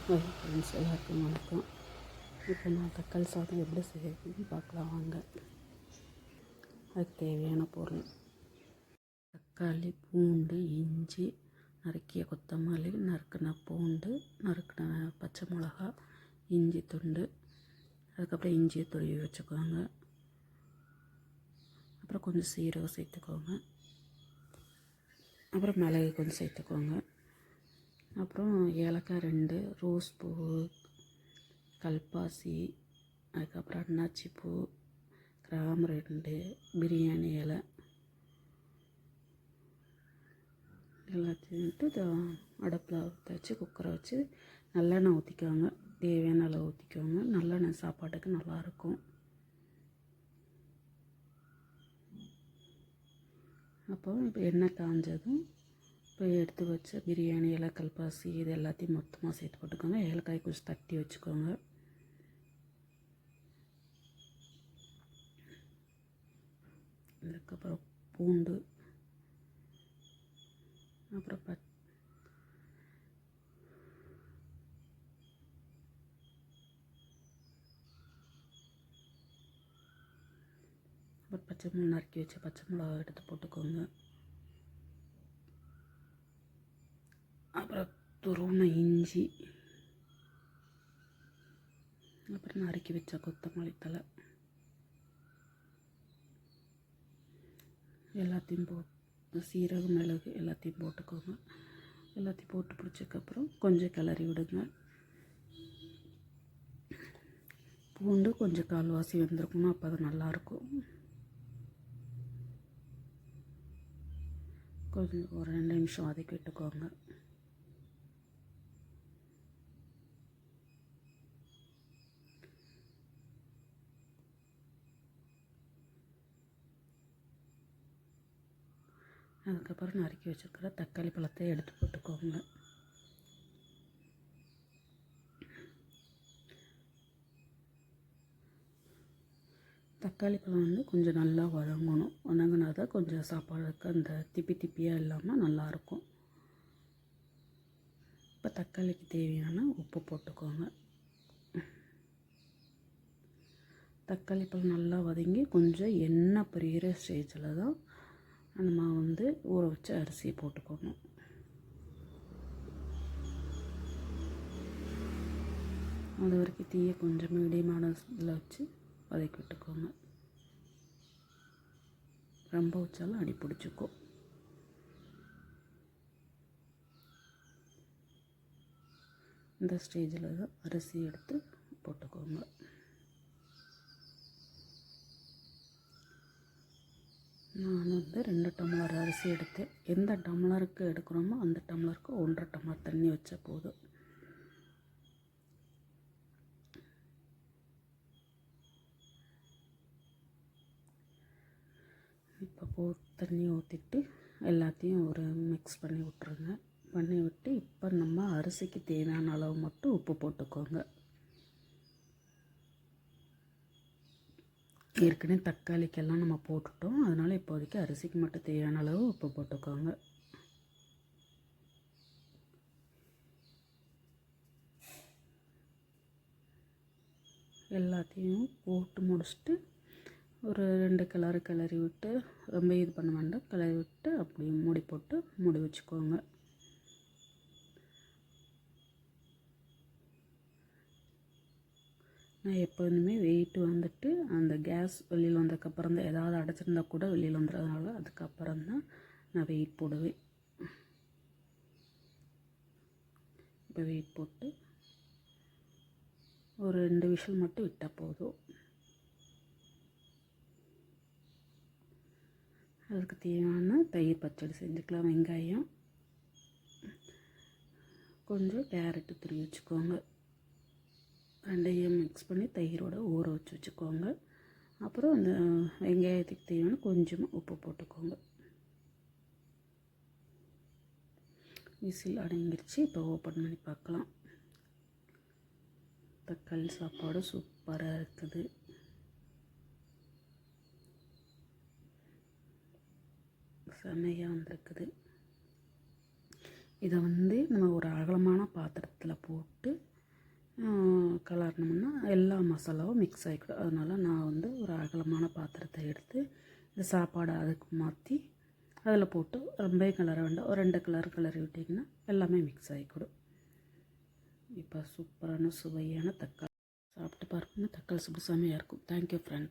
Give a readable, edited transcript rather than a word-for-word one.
Friends எல்லாருக்கும் வணக்கம். இப்போ நான் தக்காளி சாதம் எப்படி செய்யறதுன்னு பார்க்கலாம் வாங்க. அதுக்கு தேவையான பொருள்: தக்காளி, பூண்டு, இஞ்சி, நறுக்கிய கொத்தமல்லி, நறுக்கின பூண்டு, நறுக்கின பச்சை மிளகா, இஞ்சி துண்டு, அதுக்கப்புறம் இஞ்சியை துருவி வச்சுக்கோங்க. அப்புறம் கொஞ்சம் சீரகம் சேர்த்துக்கோங்க. அப்புறம் மிளகு கொஞ்சம் சேர்த்துக்கோங்க. அப்புறம் ஏலக்காய் 2, ரோஸ் பூ, கல்பாசி, அதுக்கப்புறம் அன்னாச்சி பூ, கிராம்பு 2, பிரியாணி இலை எல்லாத்தையும் அடுப்பில் வச்சு குக்கரை வச்சு நல்லெண்ணெய் ஊற்றிக்கோங்க. தேவையான அளவு ஊற்றிக்கோங்க. நல்லெண்ணெய் சாப்பாட்டுக்கு நல்லாயிருக்கும். அப்போ இப்போ எண்ணெய் காஞ்சதும் இப்போ எடுத்து வச்ச பிரியாணி இலை, கல்பாசி இது எல்லாத்தையும் மொத்தமாக சேர்த்து போட்டுக்கோங்க. ஏலக்காய் கொஞ்சம் தட்டி வச்சுக்கோங்க. அதுக்கப்புறம் பூண்டு, அப்புறம் பச்சை மிளகா, நறுக்கி வச்ச பச்சை மிளகா எடுத்து போட்டுக்கோங்க. அப்புறம் துருவின இஞ்சி, அப்புறம் நறுக்கி வச்ச கொத்தமல்லி தழை எல்லாத்தையும் சீரகம், மிளகு எல்லாத்தையும் போட்டுக்கோங்க. எல்லாத்தையும் போட்டு பிடிச்சதுக்கப்புறம் கொஞ்சம் கிளறி விடுங்க. பூண்டு கொஞ்சம் கால்வாசி வெந்திருக்கணும், அப்போ அது நல்லாயிருக்கும். கொஞ்சம் ஒரு 2 நிமிஷம் வதக்கி விட்டுக்கோங்க. அதுக்கப்புறம் நறுக்கி வச்சுருக்கிற தக்காளி பழத்தை எடுத்து போட்டுக்கோங்க. தக்காளி பழம் கொஞ்சம் நல்லா வதங்கணும். வதங்கினா தான் கொஞ்சம் சாப்பாடுக்கு அந்த திப்பியாக இல்லாமல் நல்லாயிருக்கும். இப்போ தக்காளிக்கு தேவையான உப்பு போட்டுக்கோங்க. தக்காளி பழம் நல்லா வதங்கி கொஞ்சம் எண்ணெய் பிரிகிற ஸ்டேஜில் தான் நம்ம ஊற வச்ச அரிசியை போட்டுக்கணும். அது வரைக்கும் தீயை கொஞ்சம் மீடியமான இதில் வச்சு வதக்கி விட்டுக்கோங்க. ரொம்ப வச்சாலும் அடி பிடிச்சிக்கும். இந்த ஸ்டேஜில் தான் அரிசி எடுத்து போட்டுக்கோங்க. நான் 2 டம்ளர் அரிசி எடுத்தேன். எந்த டம்ளருக்கு எடுக்கிறோமோ அந்த டம்ளருக்கு 1.5 டம்ளர் தண்ணி வச்சா போதும். இப்போ தண்ணி ஊற்றிட்டு எல்லாத்தையும் ஒரு மிக்ஸ் பண்ணி விட்ருங்க. பண்ணி விட்டு இப்போ நம்ம அரிசிக்கு தேவையான அளவு மட்டும் உப்பு போட்டுக்கோங்க. ஏற்கனவே தக்காளிக்கெல்லாம் நம்ம போட்டுட்டோம், அதனால் இப்போதைக்கு அரிசிக்கு மட்டும் தேவையான அளவு உப்பு போட்டுக்கோங்க. எல்லாத்தையும் போட்டு முடிச்சுட்டு ஒரு 2 கிளறி விட்டு, ரொம்ப இது பண்ண வேண்டாம், கிளறி விட்டு அப்படியே மூடி போட்டு மூடி வச்சுக்கோங்க. நான் எப்போதுமே வெயிட் அந்த கேஸ் வெளியில் வந்ததுக்கப்புறம் தான், ஏதாவது அடைச்சிருந்தா கூட வெளியில் வந்துடுறதுனால அதுக்கப்புறம் தான் நான் வெயிட் போடுவேன். இப்போ வெயிட் போட்டு ஒரு 2 விசில் மட்டும் விட்டால் போதும். அதுக்கு தேவையான தயிர் பச்சடி செஞ்சுக்கலாம். வெங்காயம், கொஞ்சம் கேரட்டு துருவி வச்சுக்கோங்க. 2ஐயும் மிக்ஸ் பண்ணி தயிரோடு ஊற வச்சுக்கோங்க. அப்புறம் அந்த வெங்காயத்துக்கு தேவையான கொஞ்சமாக உப்பு போட்டுக்கோங்க. விசில் அடங்கிருச்சு. இப்போ ஓப்பன் பண்ணி பார்க்கலாம். தக்காளி சாப்பாடு சூப்பராக இருக்குது. செமையாக வந்திருக்குது. இதை நம்ம ஒரு அகலமான பாத்திரத்தில் போட்டு கலரணும்னா எல்லா மசாலாவும் மிக்ஸ் ஆகிக்கிடும். அதனால் நான் வந்து ஒரு அகலமான பாத்திரத்தை எடுத்து இந்த சாப்பாடை அதுக்கு மாற்றி அதில் போட்டு ரொம்ப கிளற வேண்டாம், ஒரு 2 கிளறி விட்டிங்கன்னா எல்லாமே மிக்ஸ் ஆகிக்கிடும். இப்போ சூப்பரான சுவையான தக்காளி சாப்பிட்டு பாருங்கள். தக்காளி சாப்பிட்டு செம்மையாக இருக்கும். Thank you friend.